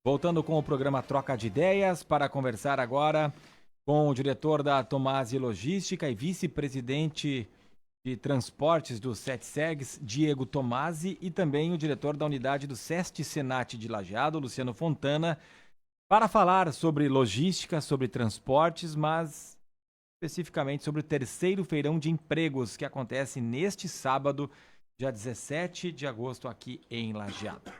Voltando com o programa Troca de Ideias para conversar agora com o diretor da Tomasi Logística e vice-presidente de transportes do SETSEGS, Diego Tomasi, e também o diretor da unidade do SEST Senat de Lajeado, Luciano Fontana, para falar sobre logística, sobre transportes, mas especificamente sobre o terceiro feirão de empregos que acontece neste sábado, dia 17 de agosto, aqui em Lajeado.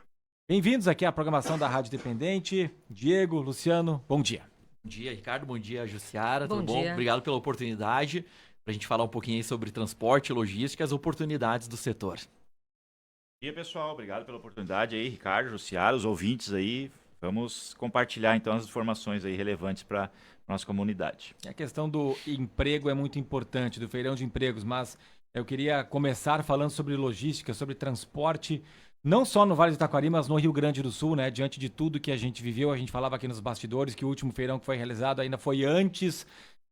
Bem-vindos aqui à programação da Rádio Dependente. Diego, Luciano, bom dia. Bom dia, Ricardo. Bom dia, Jussiara. Bom Tudo dia. bom? Obrigado pela oportunidade para a gente falar um pouquinho aí sobre transporte e logística, as oportunidades do setor. Bom dia, pessoal. Obrigado pela oportunidade aí, Ricardo, Jussiara, os ouvintes aí. Vamos compartilhar então as informações aí relevantes para a nossa comunidade. A questão do emprego é muito importante, do feirão de empregos, mas eu queria começar falando sobre logística, sobre transporte, não só no Vale do Taquari, mas no Rio Grande do Sul, né? Diante de tudo que a gente viveu, a gente falava aqui nos bastidores que o último feirão que foi realizado ainda foi antes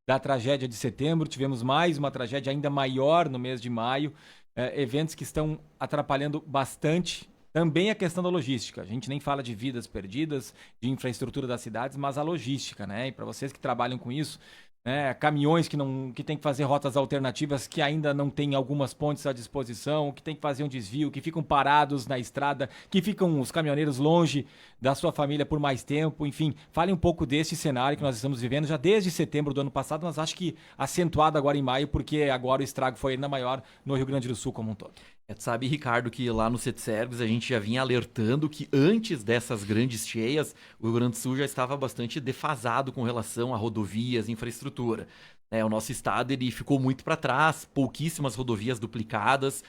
da tragédia de setembro. Tivemos mais uma tragédia ainda maior no mês de maio. Eventos que estão atrapalhando bastante também a questão da logística. A gente nem fala de vidas perdidas, de infraestrutura das cidades, mas a logística, né? E para vocês que trabalham com isso, né? Caminhões que tem que fazer rotas alternativas, que ainda não tem algumas pontes à disposição, que tem que fazer um desvio, que ficam parados na estrada, que ficam os caminhoneiros longe da sua família por mais tempo. Enfim, fale um pouco desse cenário que nós estamos vivendo já desde setembro do ano passado, mas acho que acentuado agora em maio, porque agora o estrago foi ainda maior no Rio Grande do Sul como um todo. Tu sabe, Ricardo, que lá no SETSEGS a gente já vinha alertando que antes dessas grandes cheias, o Rio Grande do Sul já estava bastante defasado com relação a rodovias e infraestrutura. O nosso estado ele ficou muito para trás, pouquíssimas rodovias duplicadas.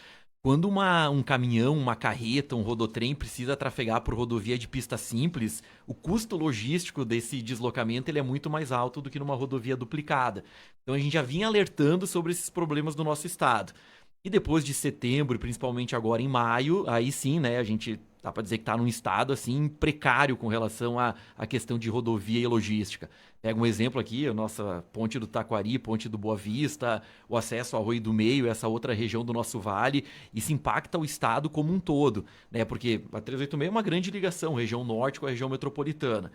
Quando um caminhão, uma carreta, um rodotrem precisa trafegar por rodovia de pista simples, o custo logístico desse deslocamento ele é muito mais alto do que numa rodovia duplicada. Então a gente já vinha alertando sobre esses problemas do nosso estado. E depois de setembro, principalmente agora em maio, aí sim, né, a gente dá para dizer que está num estado assim precário com relação à questão de rodovia e logística. Pega um exemplo aqui, a nossa ponte do Taquari, ponte do Boa Vista, o acesso ao Arroio do Meio, essa outra região do nosso vale, isso impacta o estado como um todo, né, porque a 386 é uma grande ligação, região norte com a região metropolitana.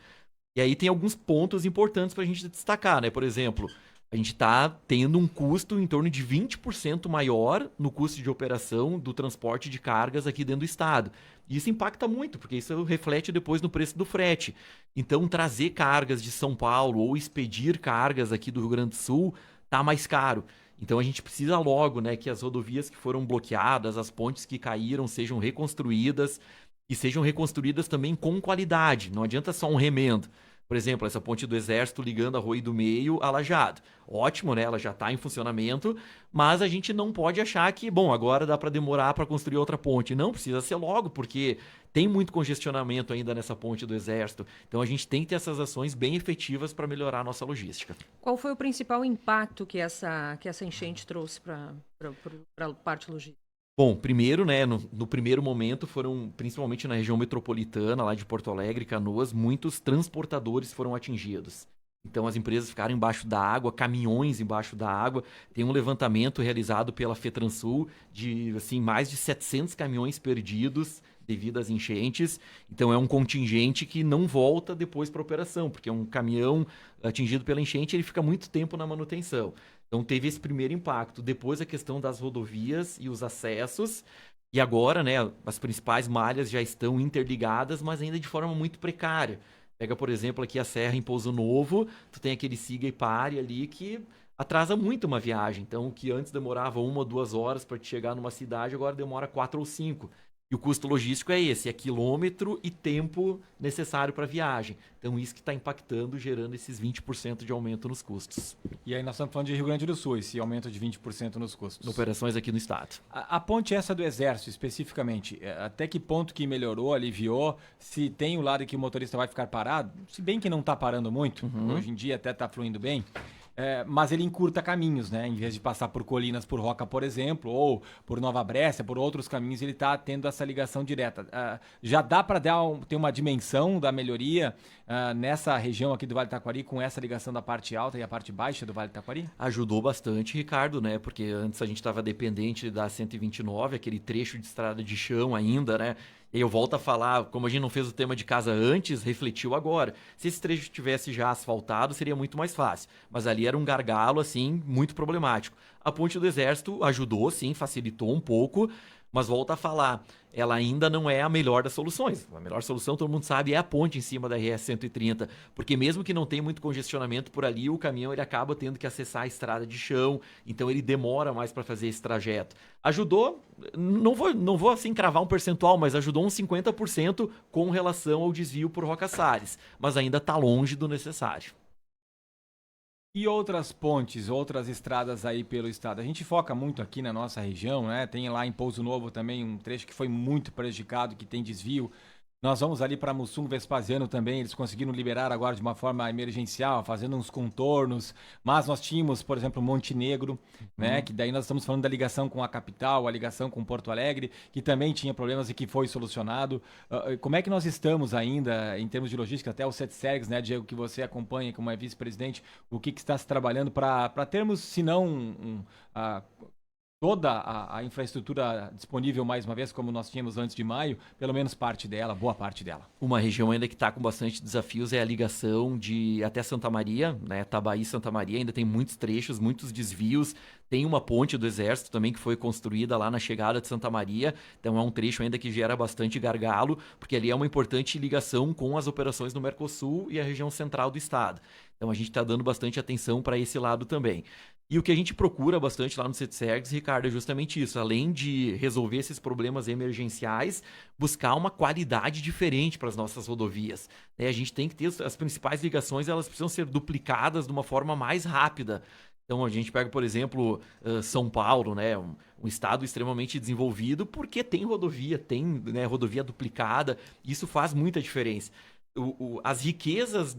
E aí tem alguns pontos importantes para a gente destacar, né, por exemplo, a gente está tendo um custo em torno de 20% maior no custo de operação do transporte de cargas aqui dentro do estado. E isso impacta muito, porque isso reflete depois no preço do frete. Então, trazer cargas de São Paulo ou expedir cargas aqui do Rio Grande do Sul está mais caro. Então, a gente precisa logo, né, que as rodovias que foram bloqueadas, as pontes que caíram sejam reconstruídas e sejam reconstruídas também com qualidade. Não adianta só um remendo. Por exemplo, essa ponte do Exército ligando Arroio do Meio a Lajeado. Ótimo, né? Ela já está em funcionamento, mas a gente não pode achar que, bom, agora dá para demorar para construir outra ponte. Não, precisa ser logo, porque tem muito congestionamento ainda nessa ponte do Exército. Então a gente tem que ter essas ações bem efetivas para melhorar a nossa logística. Qual foi o principal impacto que essa enchente trouxe para a parte logística? Bom, primeiro, né, no primeiro momento foram, principalmente na região metropolitana, lá de Porto Alegre, Canoas, muitos transportadores foram atingidos. Então as empresas ficaram embaixo da água, caminhões embaixo da água. Tem um levantamento realizado pela FETransul de assim, mais de 700 caminhões perdidos devido às enchentes. Então é um contingente que não volta depois para a operação, porque um caminhão atingido pela enchente ele fica muito tempo na manutenção. Então teve esse primeiro impacto. Depois a questão das rodovias e os acessos. E agora, né, as principais malhas já estão interligadas, mas ainda de forma muito precária. Pega, por exemplo, aqui a Serra em Pouso Novo, tu tem aquele siga e pare ali que atrasa muito uma viagem. Então, o que antes demorava 1 ou 2 horas para te chegar numa cidade, agora demora 4 ou 5. E o custo logístico é esse, é quilômetro e tempo necessário para a viagem. Então isso que está impactando, gerando esses 20% de aumento nos custos. E aí nós estamos falando de Rio Grande do Sul, esse aumento de 20% nos custos. Operações aqui no estado. A ponte essa do Exército, especificamente, até que ponto que melhorou, aliviou? Se tem o lado que o motorista vai ficar parado, se bem que não está parando muito, hoje em dia até está fluindo bem, mas ele encurta caminhos, né? Em vez de passar por Colinas, por Roca, por exemplo, ou por Nova Brécia, por outros caminhos, ele está tendo essa ligação direta. Já dá para ter uma dimensão da melhoria nessa região aqui do Vale do Taquari, com essa ligação da parte alta e a parte baixa do Vale do Taquari? Ajudou bastante, Ricardo, né? Porque antes a gente estava dependente da 129, aquele trecho de estrada de chão ainda, né? E eu volto a falar, como a gente não fez o tema de casa antes, refletiu agora. Se esse trecho tivesse já asfaltado, seria muito mais fácil. Mas ali era um gargalo, assim, muito problemático. A Ponte do Exército ajudou, sim, facilitou um pouco, mas volta a falar, ela ainda não é a melhor das soluções. A melhor solução, todo mundo sabe, é a ponte em cima da RS-130, porque mesmo que não tenha muito congestionamento por ali, o caminhão ele acaba tendo que acessar a estrada de chão, então ele demora mais para fazer esse trajeto. Ajudou, não vou assim cravar um percentual, mas ajudou uns 50% com relação ao desvio por Roca Salles, mas ainda está longe do necessário. E outras pontes, outras estradas aí pelo estado? A gente foca muito aqui na nossa região, né? Tem lá em Pouso Novo também um trecho que foi muito prejudicado, que tem desvio. Nós vamos ali para Mussum Vespasiano também, eles conseguiram liberar agora de uma forma emergencial, fazendo uns contornos, mas nós tínhamos, por exemplo, Montenegro, né, que daí nós estamos falando da ligação com a capital, a ligação com Porto Alegre, que também tinha problemas e que foi solucionado. Como é que nós estamos ainda em termos de logística, até o CETSERGS, né, Diego, que você acompanha como é vice-presidente, o que está se trabalhando para termos, se não toda a infraestrutura disponível mais uma vez, como nós tínhamos antes de maio, pelo menos parte dela, boa parte dela. Uma região ainda que está com bastante desafios é a ligação de até Santa Maria, né? Tabaí, Santa Maria, ainda tem muitos trechos, muitos desvios. Tem uma ponte do Exército também que foi construída lá na chegada de Santa Maria, então é um trecho ainda que gera bastante gargalo, porque ali é uma importante ligação com as operações no Mercosul e a região central do estado. Então a gente está dando bastante atenção para esse lado também. E o que a gente procura bastante lá no CETSERGS, Ricardo, é justamente isso. Além de resolver esses problemas emergenciais, buscar uma qualidade diferente para as nossas rodovias. A gente tem que ter as principais ligações, elas precisam ser duplicadas de uma forma mais rápida. Então a gente pega, por exemplo, São Paulo, né, um estado extremamente desenvolvido, porque tem rodovia, tem, né, rodovia duplicada, isso faz muita diferença. As riquezas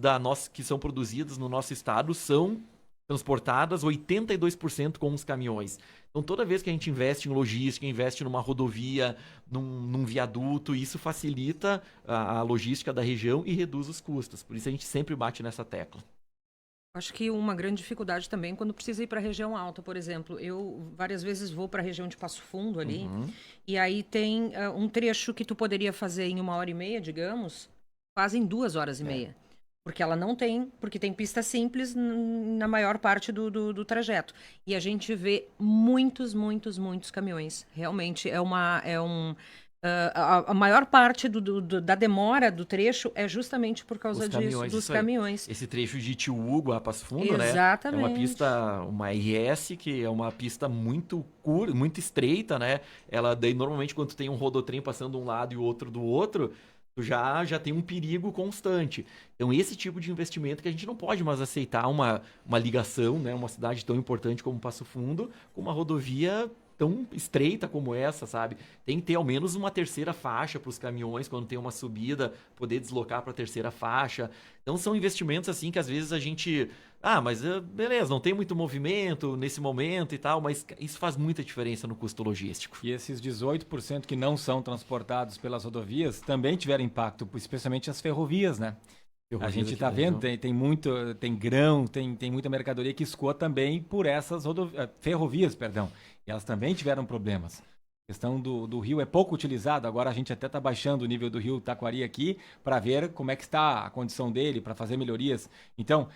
que são produzidas no nosso estado são transportadas 82% com os caminhões. Então, toda vez que a gente investe em logística, investe numa rodovia, num viaduto, isso facilita a logística da região e reduz os custos. Por isso a gente sempre bate nessa tecla. Acho que uma grande dificuldade também quando precisa ir para a região alta, por exemplo. Eu várias vezes vou para a região de Passo Fundo ali, e aí tem um trecho que tu poderia fazer em 1h30, digamos, quase em 2h30. Porque ela não tem, porque tem pista simples na maior parte do trajeto. E a gente vê muitos caminhões. Realmente, a maior parte da demora do trecho é justamente por causa dos caminhões. Esse trecho de Itiúgo a Passo Fundo, exatamente, né? É uma pista, uma RS, que é uma pista muito curta, muito estreita, né? Ela, daí, normalmente, quando tem um rodotrem passando um lado e o outro do outro, tu já tem um perigo constante. Então, esse tipo de investimento que a gente não pode mais aceitar uma ligação, né? Uma cidade tão importante como Passo Fundo, com uma rodovia tão estreita como essa, sabe? Tem que ter ao menos uma terceira faixa para os caminhões, quando tem uma subida, poder deslocar para a terceira faixa. Então, são investimentos assim que às vezes a gente... mas beleza, não tem muito movimento nesse momento e tal, mas isso faz muita diferença no custo logístico. E esses 18% que não são transportados pelas rodovias também tiveram impacto, especialmente as ferrovias, né? A gente está vendo, tem grão, tem muita mercadoria que escoa também por essas ferrovias, perdão. E elas também tiveram problemas. A questão do rio é pouco utilizado, agora a gente até está baixando o nível do rio Taquari aqui para ver como é que está a condição dele, para fazer melhorias. Então,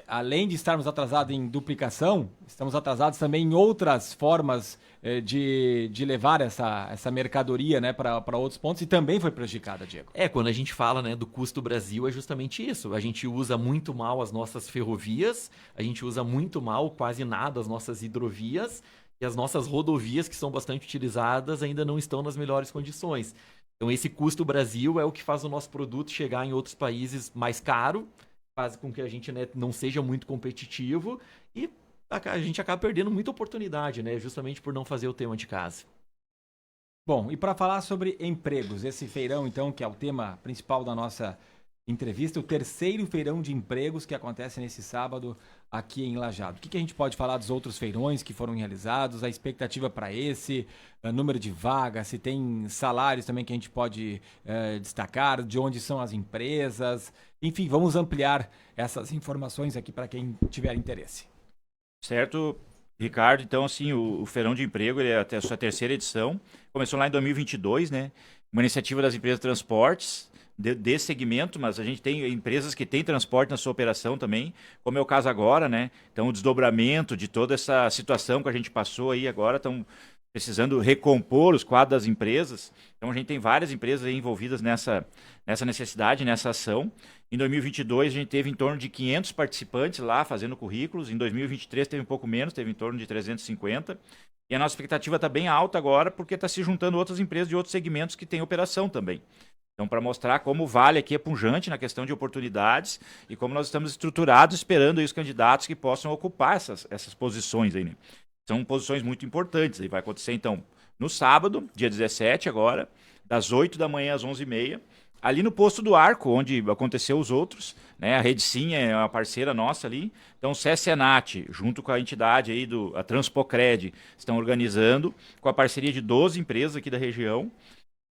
além de estarmos atrasados em duplicação, estamos atrasados também em outras formas de levar essa mercadoria, né, para outros pontos, e também foi prejudicada, Diego. Quando a gente fala, né, do custo Brasil, é justamente isso. A gente usa muito mal as nossas ferrovias, a gente usa muito mal, quase nada, as nossas hidrovias, e as nossas rodovias, que são bastante utilizadas, ainda não estão nas melhores condições. Então, esse custo Brasil é o que faz o nosso produto chegar em outros países mais caro, faz com que a gente, né, não seja muito competitivo e a gente acaba perdendo muita oportunidade, né, justamente por não fazer o tema de casa. Bom, e para falar sobre empregos, esse feirão, então, que é o tema principal da nossa entrevista, o terceiro feirão de empregos que acontece nesse sábado aqui em Lajeado. O que a gente pode falar dos outros feirões que foram realizados, a expectativa para esse, número de vagas, se tem salários também que a gente pode destacar, de onde são as empresas, enfim, vamos ampliar essas informações aqui para quem tiver interesse. Certo, Ricardo. Então, assim, o Feirão de Emprego, ele é até a sua terceira edição, começou lá em 2022, né? uma iniciativa das empresas de transportes, desse segmento, mas a gente tem empresas que têm transporte na sua operação também, como é o caso agora, né? Então, o desdobramento de toda essa situação que a gente passou aí agora, estão precisando recompor os quadros das empresas. Então, a gente tem várias empresas aí envolvidas nessa necessidade, nessa ação. Em 2022, a gente teve em torno de 500 participantes lá fazendo currículos. Em 2023, teve um pouco menos, teve em torno de 350. E a nossa expectativa está bem alta agora, porque está se juntando outras empresas de outros segmentos que têm operação também. Então, para mostrar como o Vale aqui é pujante na questão de oportunidades e como nós estamos estruturados esperando aí os candidatos que possam ocupar essas posições aí, né? São posições muito importantes. Aí vai acontecer, então, no sábado, dia 17 agora, das 8 da manhã às 11h30, ali no Posto do Arco, onde aconteceu os outros, né? A Rede Sim é uma parceira nossa ali. Então, o CSNAT, junto com a entidade aí a Transpocred, estão organizando, com a parceria de 12 empresas aqui da região,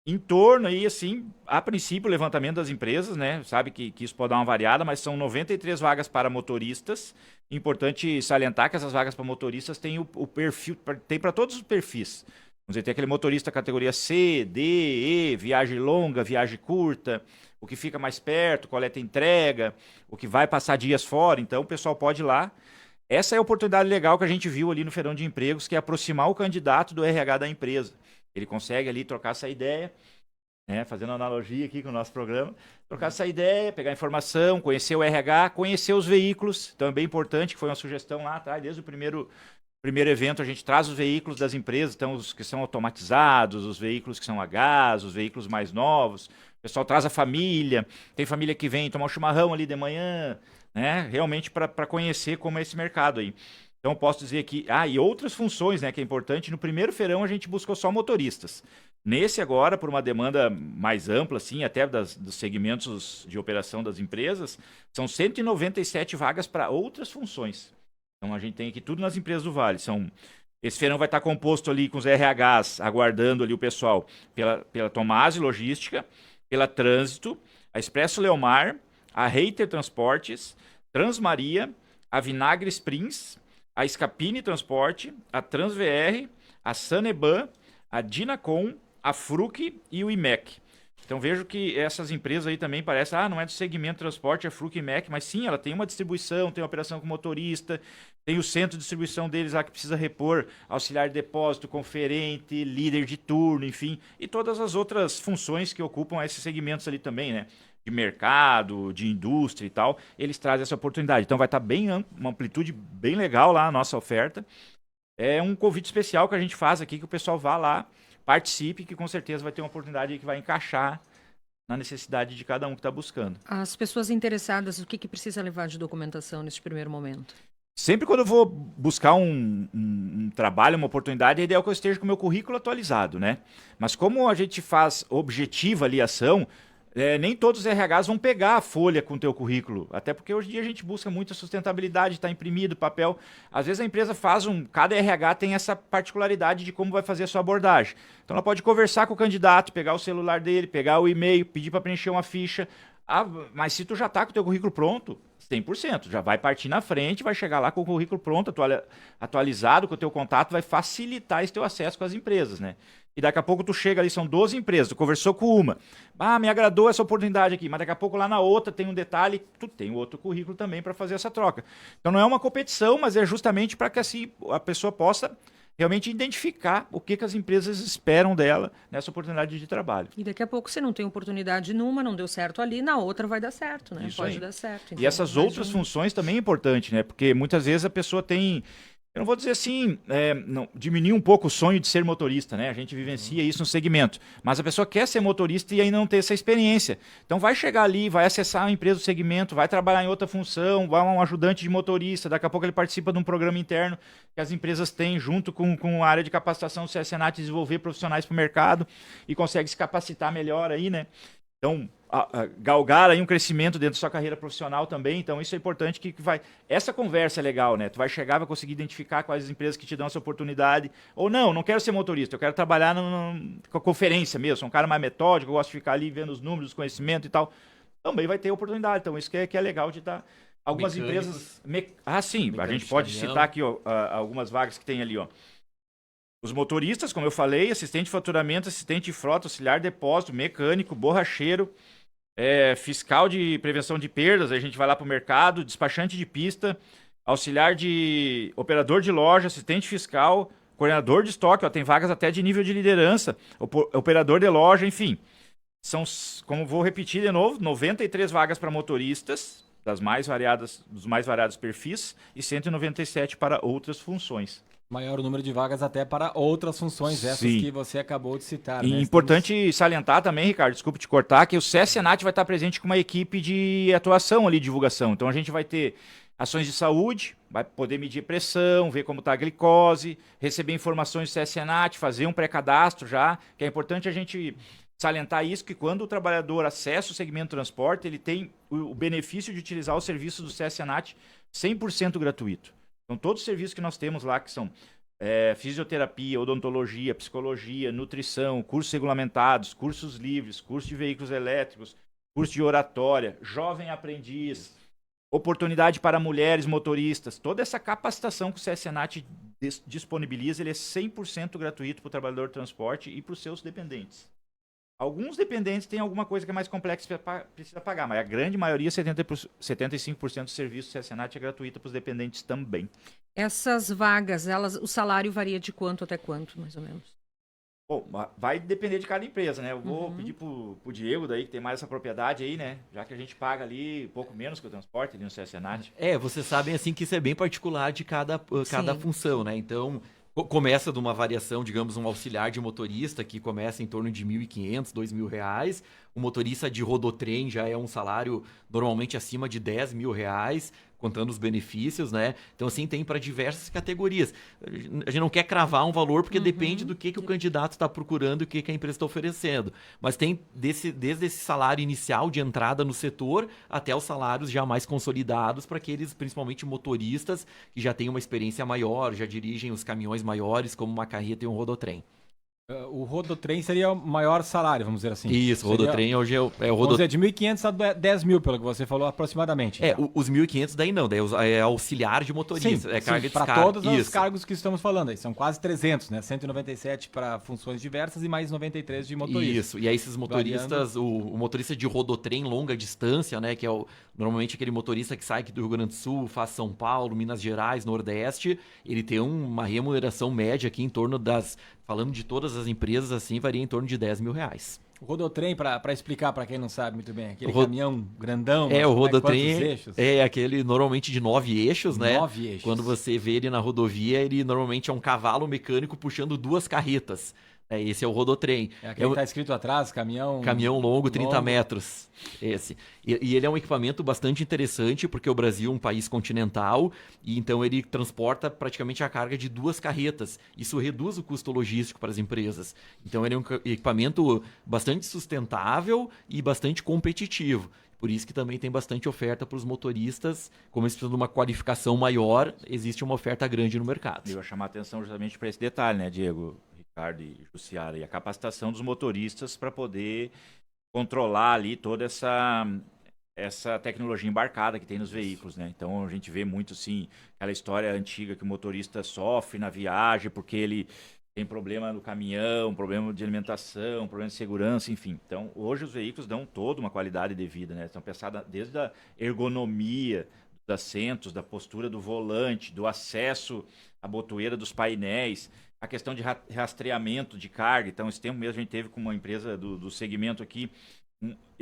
em torno aí, assim, a princípio, o levantamento das empresas, né? Sabe que isso pode dar uma variada, mas são 93 vagas para motoristas. Importante salientar que essas vagas para motoristas têm o perfil, tem para todos os perfis. Vamos dizer, tem aquele motorista categoria C, D, E, viagem longa, viagem curta, o que fica mais perto, coleta e entrega, o que vai passar dias fora. Então, o pessoal pode ir lá. Essa é a oportunidade legal que a gente viu ali no Feirão de Empregos, que é aproximar o candidato do RH da empresa. Ele consegue ali trocar essa ideia, né, fazendo analogia aqui com o nosso programa, trocar essa ideia, pegar informação, conhecer o RH, conhecer os veículos. Então é bem importante, que foi uma sugestão lá atrás, desde o primeiro evento a gente traz os veículos das empresas, então os que são automatizados, os veículos que são a gás, os veículos mais novos. O pessoal traz a família, tem família que vem tomar um chimarrão ali de manhã, né, realmente para conhecer como é esse mercado aí. Então, eu posso dizer que... e outras funções, né, que é importante. No primeiro feirão, a gente buscou só motoristas. Nesse agora, por uma demanda mais ampla, assim, até dos segmentos de operação das empresas, são 197 vagas para outras funções. Então, a gente tem aqui tudo nas empresas do Vale. Esse feirão vai estar composto ali com os RHs, aguardando ali o pessoal pela Tomasi Logística, pela Trânsito, a Expresso Leomar, a Reiter Transportes, Transmaria, a Vinagre Springs, a Scapini Transporte, a TransVR, a Saneban, a Dinacom, a Fruc e o IMEC. Então vejo que essas empresas aí também parecem, não é do segmento transporte, é Fruc e IMEC, mas sim, ela tem uma distribuição, tem uma operação com motorista, tem o centro de distribuição deles lá que precisa repor auxiliar de depósito, conferente, líder de turno, enfim, e todas as outras funções que ocupam esses segmentos ali também, né? De mercado, de indústria e tal, eles trazem essa oportunidade. Então vai estar bem uma amplitude bem legal lá a nossa oferta. É um convite especial que a gente faz aqui, que o pessoal vá lá, participe, que com certeza vai ter uma oportunidade que vai encaixar na necessidade de cada um que está buscando. As pessoas interessadas, o que precisa levar de documentação neste primeiro momento? Sempre quando eu vou buscar um trabalho, uma oportunidade, a ideia é que eu esteja com o meu currículo atualizado, né? Mas como a gente faz objetiva ali a ação, nem todos os RHs vão pegar a folha com o teu currículo, até porque hoje em dia a gente busca muita sustentabilidade, está imprimido, papel. Às vezes a empresa cada RH tem essa particularidade de como vai fazer a sua abordagem. Então ela pode conversar com o candidato, pegar o celular dele, pegar o e-mail, pedir para preencher uma ficha. Mas se tu já está com o teu currículo pronto, 100%, já vai partir na frente, vai chegar lá com o currículo pronto, atualizado, com o teu contato, vai facilitar esse teu acesso com as empresas, né? E daqui a pouco tu chega ali, são 12 empresas, tu conversou com uma. Me agradou essa oportunidade aqui, mas daqui a pouco lá na outra tem um detalhe, tu tem outro currículo também para fazer essa troca. Então não é uma competição, mas é justamente para que assim a pessoa possa realmente identificar o que as empresas esperam dela nessa oportunidade de trabalho. E daqui a pouco, se não tem oportunidade numa, não deu certo ali, na outra vai dar certo, né? Isso Pode aí. dar certo. Então, e essas outras funções também é importante, né? Porque muitas vezes a pessoa tem... Eu não vou dizer assim, diminuir um pouco o sonho de ser motorista, né? A gente vivencia isso no segmento. Mas a pessoa quer ser motorista e ainda não ter essa experiência. Então vai chegar ali, vai acessar a empresa do segmento, vai trabalhar em outra função, vai um ajudante de motorista, daqui a pouco ele participa de um programa interno que as empresas têm junto com a área de capacitação do CSNAT, desenvolver profissionais para o mercado e consegue se capacitar melhor aí, né? Então, galgar aí um crescimento dentro da sua carreira profissional também. Então, isso é importante que vai... Essa conversa é legal, né? Tu vai chegar, vai conseguir identificar quais as empresas que te dão essa oportunidade. Ou não quero ser motorista, eu quero trabalhar com a conferência mesmo. Sou um cara mais metódico, eu gosto de ficar ali vendo os números, os conhecimentos e tal. Também vai ter oportunidade. Então, isso que é legal de estar... Algumas empresas... sim. A gente pode citar aqui, ó, algumas vagas que tem ali, ó. Os motoristas, como eu falei, assistente de faturamento, assistente de frota, auxiliar de depósito, mecânico, borracheiro, fiscal de prevenção de perdas, a gente vai lá para o mercado, despachante de pista, auxiliar de operador de loja, assistente fiscal, coordenador de estoque, ó, tem vagas até de nível de liderança, operador de loja, enfim. São, como vou repetir de novo, 93 vagas para motoristas, dos mais variados perfis, e 197 para outras funções. Maior número de vagas até para outras funções, essas Sim. que você acabou de citar. E né? importante salientar também, Ricardo, desculpe te cortar, que o CSNAT vai estar presente com uma equipe de atuação ali, de divulgação. Então a gente vai ter ações de saúde, vai poder medir pressão, ver como está a glicose, receber informações do CSNAT, fazer um pré-cadastro já, que é importante a gente salientar isso, que quando o trabalhador acessa o segmento transporte, ele tem o benefício de utilizar o serviço do CSNAT 100% gratuito. Então, todos os serviços que nós temos lá, que são fisioterapia, odontologia, psicologia, nutrição, cursos regulamentados, cursos livres, curso de veículos elétricos, curso de oratória, jovem aprendiz, oportunidade para mulheres motoristas, toda essa capacitação que o CSNAT disponibiliza, ele é 100% gratuito para o trabalhador de transporte e para os seus dependentes. Alguns dependentes têm alguma coisa que é mais complexa e precisa pagar, mas a grande maioria, 75% do serviço do CSNAT é gratuito para os dependentes também. Essas vagas, o salário varia de quanto até quanto, mais ou menos? Bom, vai depender de cada empresa, né? Eu vou pedir pro Diego daí, que tem mais essa propriedade aí, né? Já que a gente paga ali pouco menos que o transporte ali no CSNAT. Vocês sabem assim que isso é bem particular de cada função, né? Então, começa de uma variação, digamos, um auxiliar de motorista que começa em torno de R$ 1.500, R$ 2.000. O motorista de rodotrem já é um salário normalmente acima de R$ 10.000, contando os benefícios, né? Então, assim, tem para diversas categorias. A gente não quer cravar um valor porque depende do que o candidato está procurando e o que a empresa está oferecendo. Mas tem desde esse salário inicial de entrada no setor até os salários já mais consolidados para aqueles, principalmente motoristas, que já têm uma experiência maior, já dirigem os caminhões maiores, como uma carreta e um rodotrem. O rodotrem seria o maior salário, vamos dizer assim. Isso, o rodotrem hoje é o Vamos dizer, de 1.500 a 10.000, pelo que você falou, aproximadamente. Então. Os 1.500 daí não, daí é auxiliar de motorista. Sim, carga de para todos os cargos que estamos falando aí. São quase 300, né? 197 para funções diversas e mais 93 de motorista. Isso, e aí esses motoristas, o motorista de rodotrem longa distância, né? Que é normalmente aquele motorista que sai aqui do Rio Grande do Sul, faz São Paulo, Minas Gerais, Nordeste, ele tem uma remuneração média aqui em torno falando de todas as empresas, assim, varia em torno de R$ 10.000. O rodotrem, para explicar para quem não sabe muito bem, aquele caminhão grandão. O rodotrem eixos? É aquele normalmente de 9 eixos, né? 9 eixos. Quando você vê ele na rodovia, ele normalmente é um cavalo mecânico puxando 2 carretas. Esse é o rodotrem. É aquele que está escrito atrás, caminhão longo, 30 metros. Esse. E ele é um equipamento bastante interessante, porque o Brasil é um país continental, e então ele transporta praticamente a carga de 2 carretas. Isso reduz o custo logístico para as empresas. Então ele é um equipamento bastante sustentável e bastante competitivo. Por isso que também tem bastante oferta para os motoristas. Como eles precisam de uma qualificação maior, existe uma oferta grande no mercado. Eu vou chamar a atenção justamente para esse detalhe, né, Diego? Ricardo e Jussiara, e a capacitação dos motoristas para poder controlar ali toda essa tecnologia embarcada que tem nos veículos, né? Então a gente vê muito, sim, aquela história antiga que o motorista sofre na viagem porque ele tem problema no caminhão, problema de alimentação, problema de segurança, enfim. Então hoje os veículos dão toda uma qualidade de vida, né? Estão pensados desde a ergonomia dos assentos, da postura do volante, do acesso à botoeira dos painéis, a questão de rastreamento de carga. Então, esse tempo mesmo a gente teve com uma empresa do segmento aqui,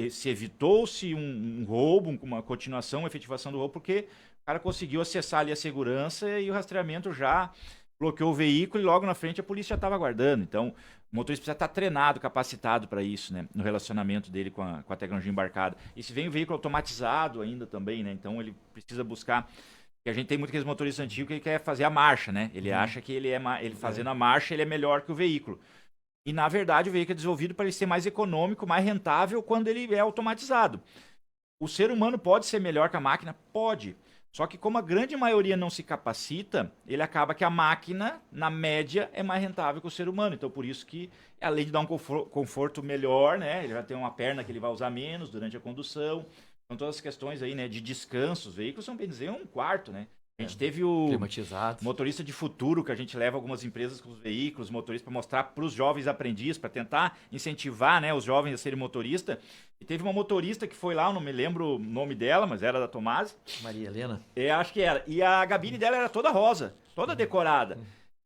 se evitou-se um roubo, uma continuação, uma efetivação do roubo, porque o cara conseguiu acessar ali a segurança e o rastreamento já bloqueou o veículo e logo na frente a polícia já estava aguardando. Então, o motorista precisa estar treinado, capacitado para isso, né? No relacionamento dele com a tecnologia embarcada. E se vem o veículo automatizado ainda também, né? Então, ele precisa buscar... Porque a gente tem muito aqueles motoristas antigos que ele quer fazer a marcha, né? Ele acha que ele fazendo a marcha, ele é melhor que o veículo. E, na verdade, o veículo é desenvolvido para ele ser mais econômico, mais rentável quando ele é automatizado. O ser humano pode ser melhor que a máquina? Pode. Só que como a grande maioria não se capacita, ele acaba que a máquina, na média, é mais rentável que o ser humano. Então, por isso que, além de dar um conforto melhor, né? Ele já tem uma perna que ele vai usar menos durante a condução. São todas as questões aí, né, de descanso. Os veículos são, bem dizer, um quarto, né? A gente teve o Climatizado. motorista de futuro, que a gente leva algumas empresas com os veículos, motoristas, para mostrar para os jovens aprendizes, para tentar incentivar, né, os jovens a serem motorista. E teve uma motorista que foi lá, eu não me lembro o nome dela, mas era da Tomasi. Maria Helena. Acho que era. E a gabine dela era toda rosa, toda decorada.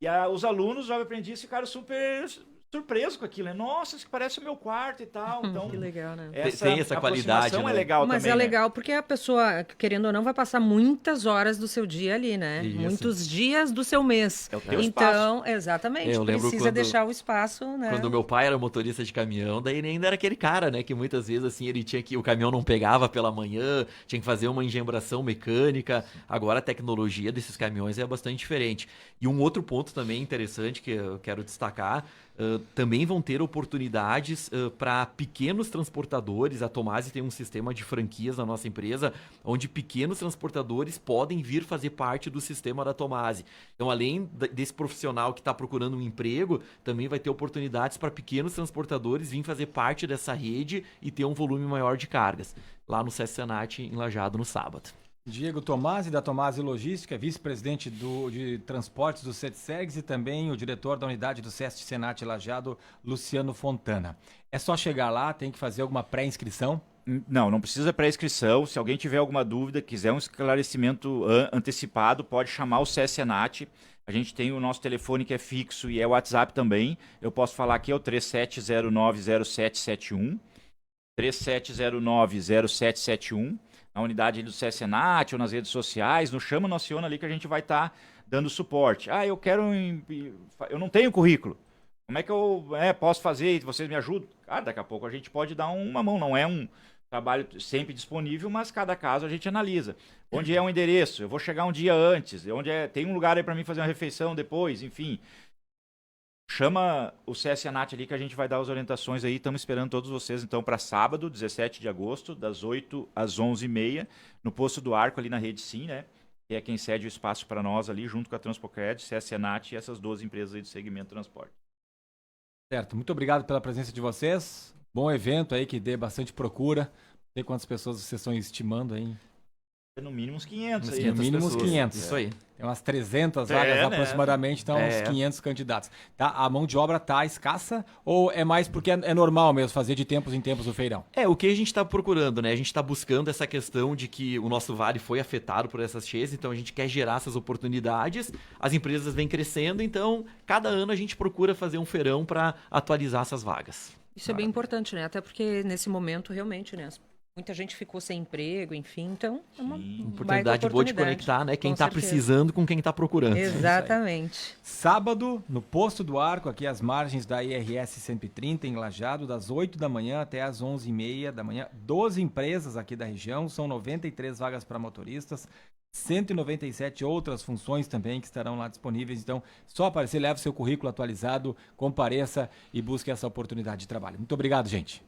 E os alunos, os jovens aprendizes, ficaram super surpresos com aquilo, né? Nossa, isso parece o meu quarto e tal. Então, Que legal, né? Tem essa qualidade, aproximação né? é legal Mas também, é né? legal porque a pessoa, querendo ou não, vai passar muitas horas do seu dia ali, né? Isso. Muitos dias do seu mês. É o teu Então, exatamente, Eu lembro precisa quando- deixar o espaço, né? Quando meu pai era motorista de caminhão, daí ele ainda era aquele cara, né? Que muitas vezes, assim, ele tinha que... O caminhão não pegava pela manhã, tinha que fazer uma engembração mecânica. Agora a tecnologia desses caminhões é bastante diferente. E um outro ponto também interessante que eu quero destacar, também vão ter oportunidades para pequenos transportadores. A Tomasi tem um sistema de franquias na nossa empresa, onde pequenos transportadores podem vir fazer parte do sistema da Tomasi. Então, além desse profissional que está procurando um emprego, também vai ter oportunidades para pequenos transportadores vir fazer parte dessa rede e ter um volume maior de cargas, lá no SESC Senat, em Lajeado, no sábado. Diego Tomasi, da Tomasi Logística, vice-presidente de transportes do CETSERGS e também o diretor da unidade do SESC Senat Lajeado, Luciano Fontana. É só chegar lá, tem que fazer alguma pré-inscrição? Não precisa pré-inscrição. Se alguém tiver alguma dúvida, quiser um esclarecimento antecipado, pode chamar o SESC Senat. A gente tem o nosso telefone que é fixo e é o WhatsApp também. Eu posso falar aqui, é o 37090771. 37090771. Na unidade do SESC Senat ou nas redes sociais, nos chama, nos aciona ali que a gente vai estar dando suporte. Eu eu não tenho currículo. Como é que eu posso fazer? Vocês me ajudam? Daqui a pouco a gente pode dar uma mão. Não é um trabalho sempre disponível, mas cada caso a gente analisa. Onde é o endereço? Eu vou chegar um dia antes. Tem um lugar aí para mim fazer uma refeição depois, enfim. Chama o SESC Senat ali que a gente vai dar as orientações aí. Estamos esperando todos vocês, então, para sábado, 17 de agosto, das 8 às 11h30, no Posto do Arco, ali na Rede Sim, né? Que é quem cede o espaço para nós ali, junto com a Transpocred, SESC Senat e essas 12 empresas aí do segmento transporte. Certo, muito obrigado pela presença de vocês. Bom evento aí que dê bastante procura. Não sei quantas pessoas vocês estão estimando aí. No mínimo uns 500 aí. No mínimo uns 500. Isso aí. Tem umas 300 vagas né? aproximadamente, então uns 500 candidatos. Tá? A mão de obra tá escassa ou é mais porque é normal mesmo fazer de tempos em tempos o feirão? O que a gente está procurando, né? A gente está buscando essa questão de que o nosso vale foi afetado por essas cheias, então a gente quer gerar essas oportunidades, as empresas vêm crescendo, então cada ano a gente procura fazer um feirão para atualizar essas vagas. Isso é bem importante, né? Até porque nesse momento, realmente, né? Muita gente ficou sem emprego, enfim, então é uma Oportunidade boa de conectar, né? Quem Com está certeza. precisando com quem está procurando. Exatamente. Sábado, no Posto do Arco, aqui às margens da IRS 130, em Lajeado, das 8 da manhã até às 11h30 da manhã. 12 empresas aqui da região, são 93 vagas para motoristas, 197 outras funções também que estarão lá disponíveis. Então, só aparecer, leve seu currículo atualizado, compareça e busque essa oportunidade de trabalho. Muito obrigado, gente.